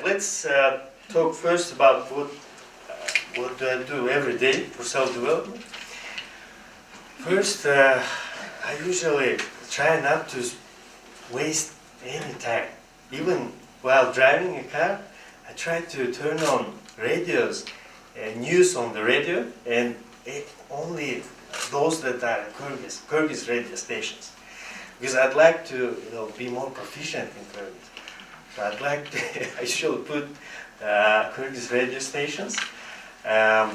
let's talk first about what do I do every day for self-development. First, I usually try not to waste any time. Even while driving a car, I try to turn on radios, news on the radio, and only those that are Kyrgyz radio stations. Because I'd like to, be more proficient in Kyrgyz. So I'd like to, I usually put Kyrgyz radio stations. And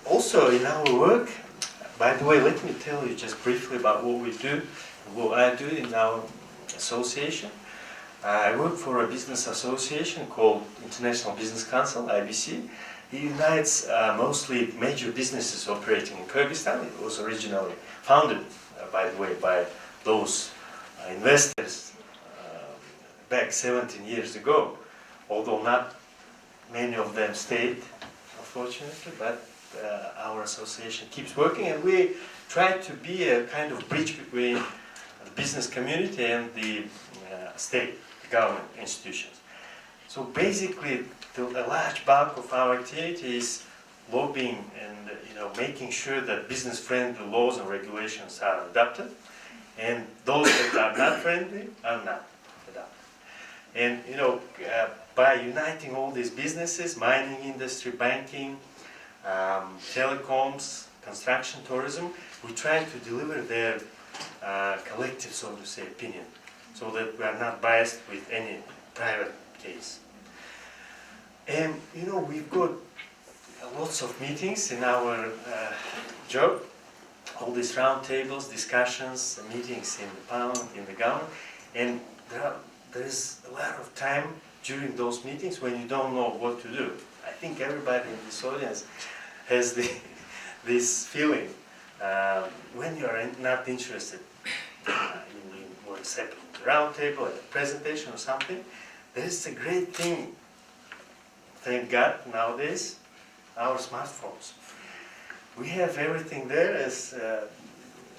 also in our work, by the way, let me tell you just briefly about what we do, what I do in our association. I work for a business association called International Business Council, IBC. It unites mostly major businesses operating in Kyrgyzstan. It was originally founded, by the way, by those investors back 17 years ago, although not many of them stayed, unfortunately, but our association keeps working, and we try to be a kind of bridge between the business community and the state, the government institutions. So basically, a large bulk of our activity is lobbying and making sure that business-friendly laws and regulations are adopted, and those that are not friendly are not adopted. And by uniting all these businesses, mining industry, banking, telecoms, construction, tourism, we try to deliver their collective, so to say, opinion, so that we are not biased with any private case. And we've got lots of meetings in our job, all these round tables, discussions, meetings in the parliament, in the government, and there is a lot of time during those meetings when you don't know what to do. I think everybody in this audience has this feeling when you are not interested in what's happening at the round table, at a presentation or something. There is a great thing, thank God, nowadays, our smartphones. We have everything there, as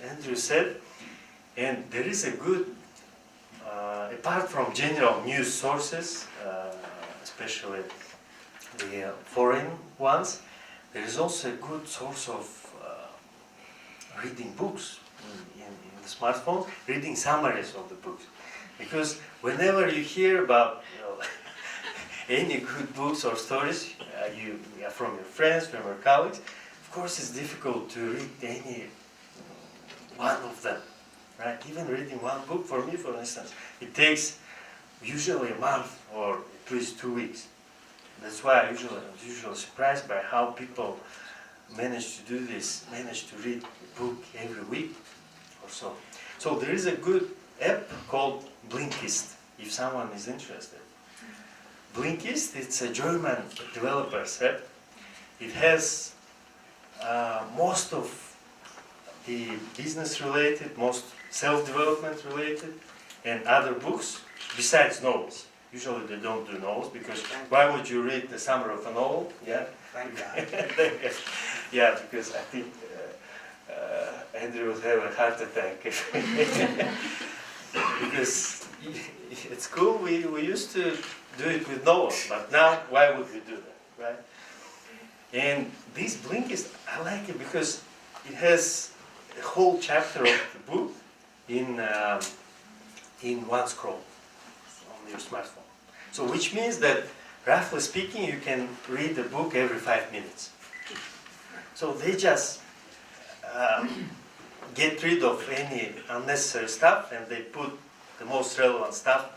Andrew said, and there is a good, apart from general news sources, especially the foreign ones, there is also a good source of reading books in the smartphone, reading summaries of the books. Because whenever you hear about any good books or stories from your friends, from your colleagues, of course it's difficult to read any one of them, right? Even reading one book, for me, for instance, it takes usually a month or at least 2 weeks. That's why I'm usually surprised by how people manage to do this, manage to read a book every week or so. So there is a good app called Blinkist, if someone is interested. Blinkist, it's a German developer's app. It has most of the business-related, most self-development related, and other books, besides novels. Usually they don't do novels, because why would you read the summary of a novel? Yeah, Thank God. yeah, because I think Andrew would have a heart attack. Because at school we used to do it with novels, but now why would we do that, right? And this Blinkist, I like it because it has a whole chapter of the book in one scroll on your smartphone. So which means that, roughly speaking, you can read the book every 5 minutes. So they just get rid of any unnecessary stuff, and they put the most relevant stuff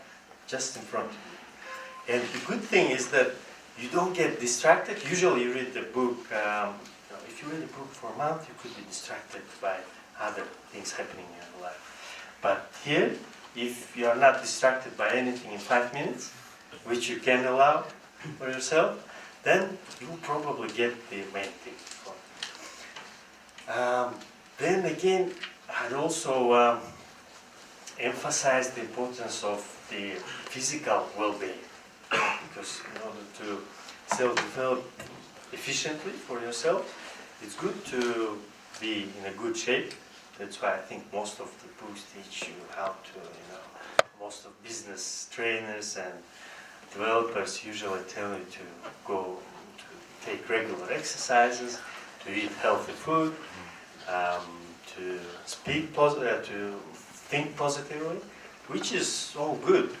just in front of you. And the good thing is that you don't get distracted. Usually you read the book, if you read a book for a month, you could be distracted by other things happening in your life. But here, if you are not distracted by anything in 5 minutes, which you can allow for yourself, then you'll probably get the main thing. Then again, I'd also emphasize the importance of the physical well-being, because in order to self-develop efficiently for yourself, it's good to be in a good shape. That's why I think most of the books teach you how to, most of business trainers and developers usually tell you to go to take regular exercises, to eat healthy food, to speak to think positively, which is all good.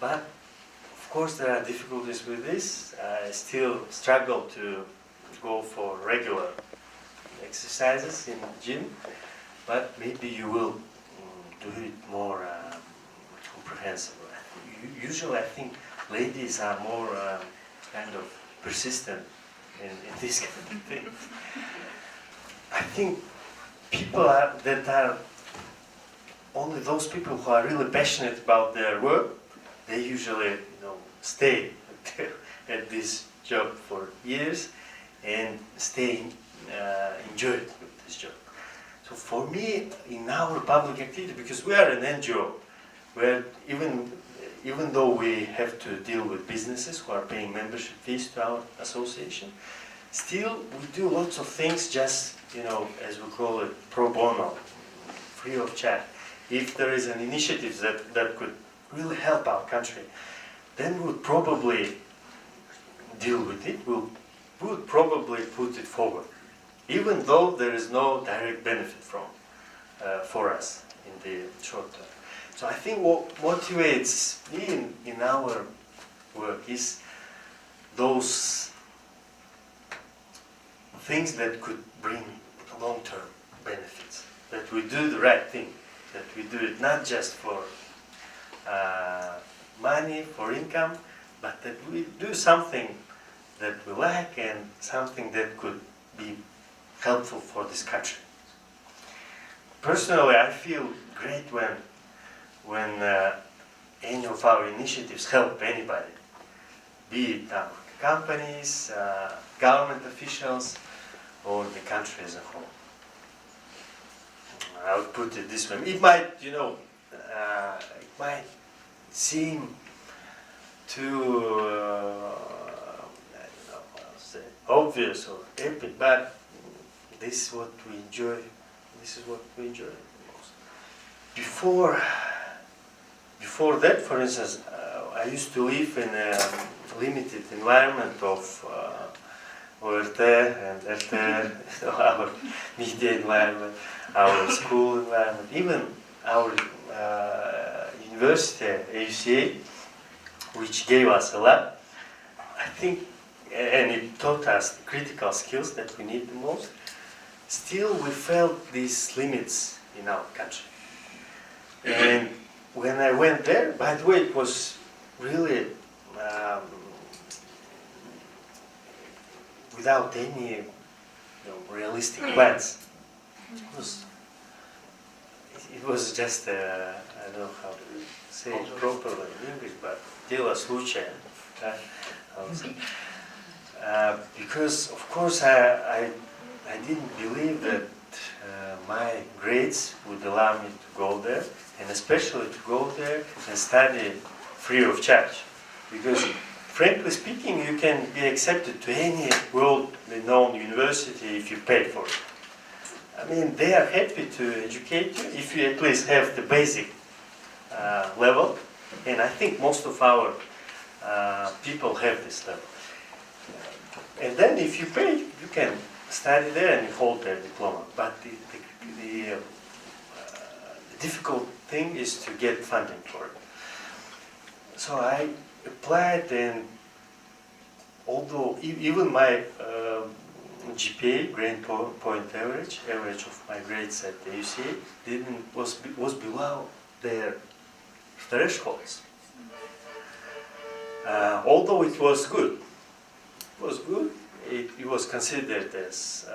But of course there are difficulties with this. I still struggle to go for regular exercises in the gym, but maybe you will do it more comprehensively. Usually I think ladies are more kind of persistent in this kind of thing. I think people that are only those people who are really passionate about their work, they usually stay at this job for years and enjoy it with this job. So for me, in our public activity, because we are an NGO, where even though we have to deal with businesses who are paying membership fees to our association, still we do lots of things just, as we call it, pro bono, free of charge. If there is an initiative that could really help our country, then we would probably deal with it, we would probably put it forward, even though there is no direct benefit for us in the short term. So I think what motivates me in our work is those things that could bring long-term benefits, that we do the right thing, that we do it not just for money, for income, but that we do something that we like and something that could be helpful for this country. Personally, I feel great when any of our initiatives help anybody, be it our companies, government officials, or the country as a whole. I would put it this way. It might, it might seem too, obvious or epic, but this is what we enjoy. This is what we enjoy the most. Before that, for instance, I used to live in a limited environment of ORT and RT, our media environment, our school environment, even our university, AUCA, which gave us a lot, I think, and it taught us the critical skills that we need the most. Still, we felt these limits in our country. And when I went there, by the way, it was really without any realistic plans. It was just, I don't know how to say it properly in English, but дело случая. Because, of course, I didn't believe that my grades would allow me to go there, and especially to go there and study free of charge. Because, frankly speaking, you can be accepted to any world-renowned university if you pay for it. I mean, they are happy to educate you if you at least have the basic level, and I think most of our people have this level. And then if you pay, you can study there and hold their diploma. But the difficult thing is to get funding for it. So I applied, and although even my GPA, grade point average of my grades at the UCA, was below their thresholds. Although it was good. It was considered as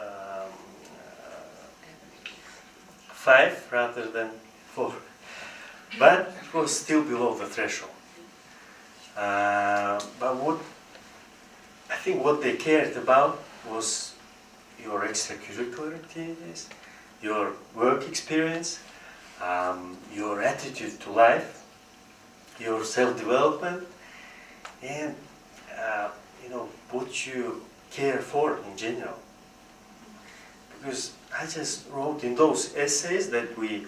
5 rather than 4. But it was still below the threshold. But I think what they cared about was your extracurricular activities, your work experience, your attitude to life, your self-development, and what you care for in general. Because I just wrote in those essays that we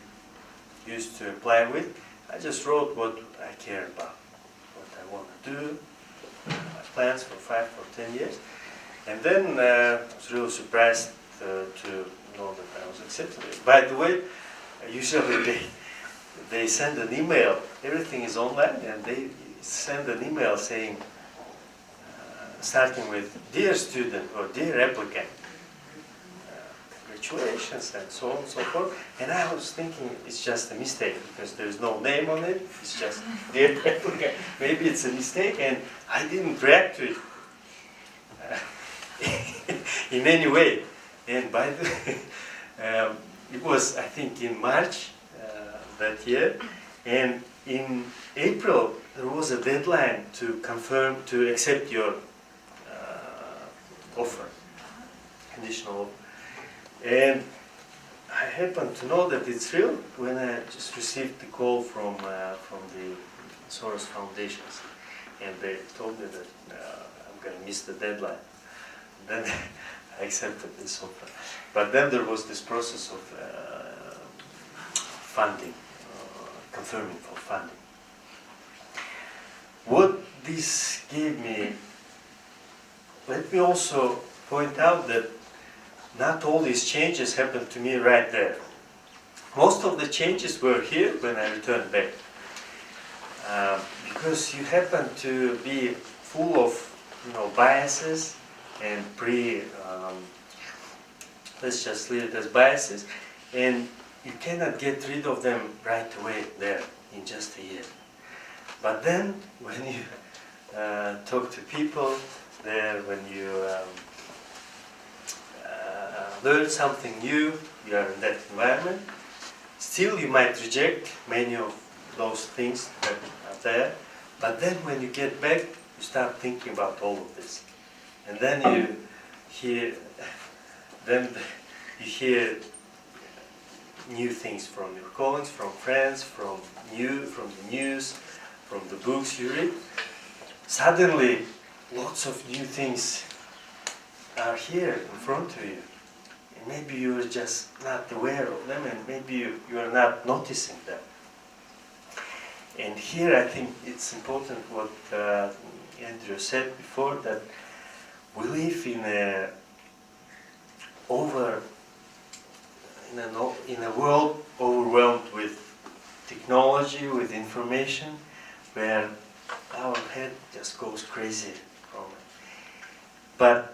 used to apply with, I just wrote what I care about, what I want do plans for 5 or 10 years. And then I was really surprised to know that I was accepted. By the way, usually they send an email, everything is online, and they send an email saying, starting with, dear student or dear applicant, congratulations, and so on and so forth. And I was thinking it's just a mistake because there's no name on it, it's just dear applicant. Maybe it's a mistake, and I didn't react to it in any way. And by the it was, I think, in March that year, and in April there was a deadline to confirm, to accept your offer, conditional offer. And I happened to know that it's real when I just received the call from the Soros Foundations, and they told me that I'm going to miss the deadline. Then I accepted this offer. But then there was this process of funding, confirming for funding. What this gave me, let me also point out that not all these changes happened to me right there. Most of the changes were here when I returned back. Because you happen to be full of, biases and let's just leave it as biases, and you cannot get rid of them right away there in just a year. But then when you talk to people there, when you learn something new, you are in that environment, still you might reject many of those things that are there, but then when you get back, you start thinking about all of this. And then you hear new things from your colleagues, from friends, from the news, from the books you read. Suddenly, lots of new things are here in front of you. And maybe you're just not aware of them, and maybe you are not noticing them. And here I think it's important what Andrew said before, that we live in a world overwhelmed with technology, with information, where our head just goes crazy from it. But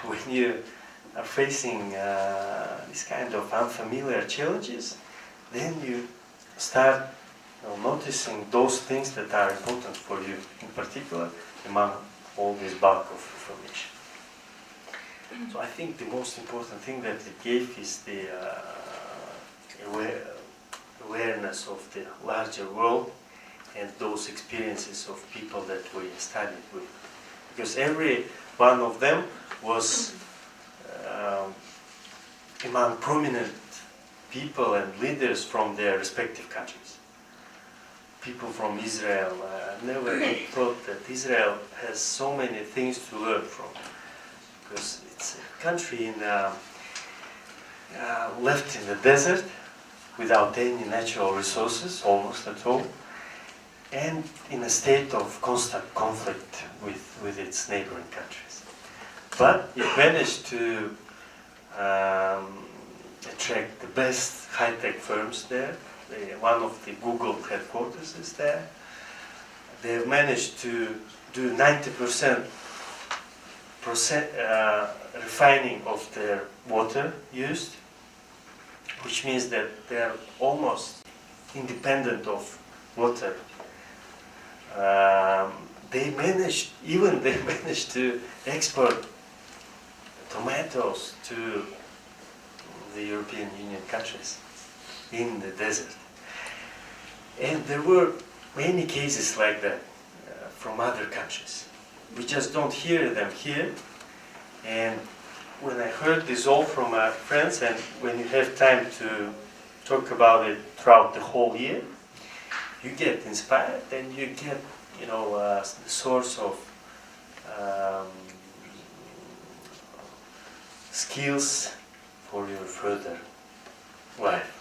when you are facing this kind of unfamiliar challenges, then you start noticing those things that are important for you, in particular, among all this bulk of information. So I think the most important thing that it gave is the awareness of the larger world and those experiences of people that we studied with. Because every one of them was among prominent people and leaders from their respective countries. People from Israel, never thought that Israel has so many things to learn from, because it's a country left in the desert without any natural resources, almost at all, and in a state of constant conflict with its neighboring countries. But it managed to attract the best high-tech firms there. One of the Google headquarters is there. They've managed to do 90% refining of their water used, which means that they're almost independent of water. They managed to export tomatoes to the European Union countries in the desert. And there were many cases like that from other countries. We just don't hear them here. And when I heard this all from our friends, and when you have time to talk about it throughout the whole year, you get inspired and you get, the source of skills for your further life.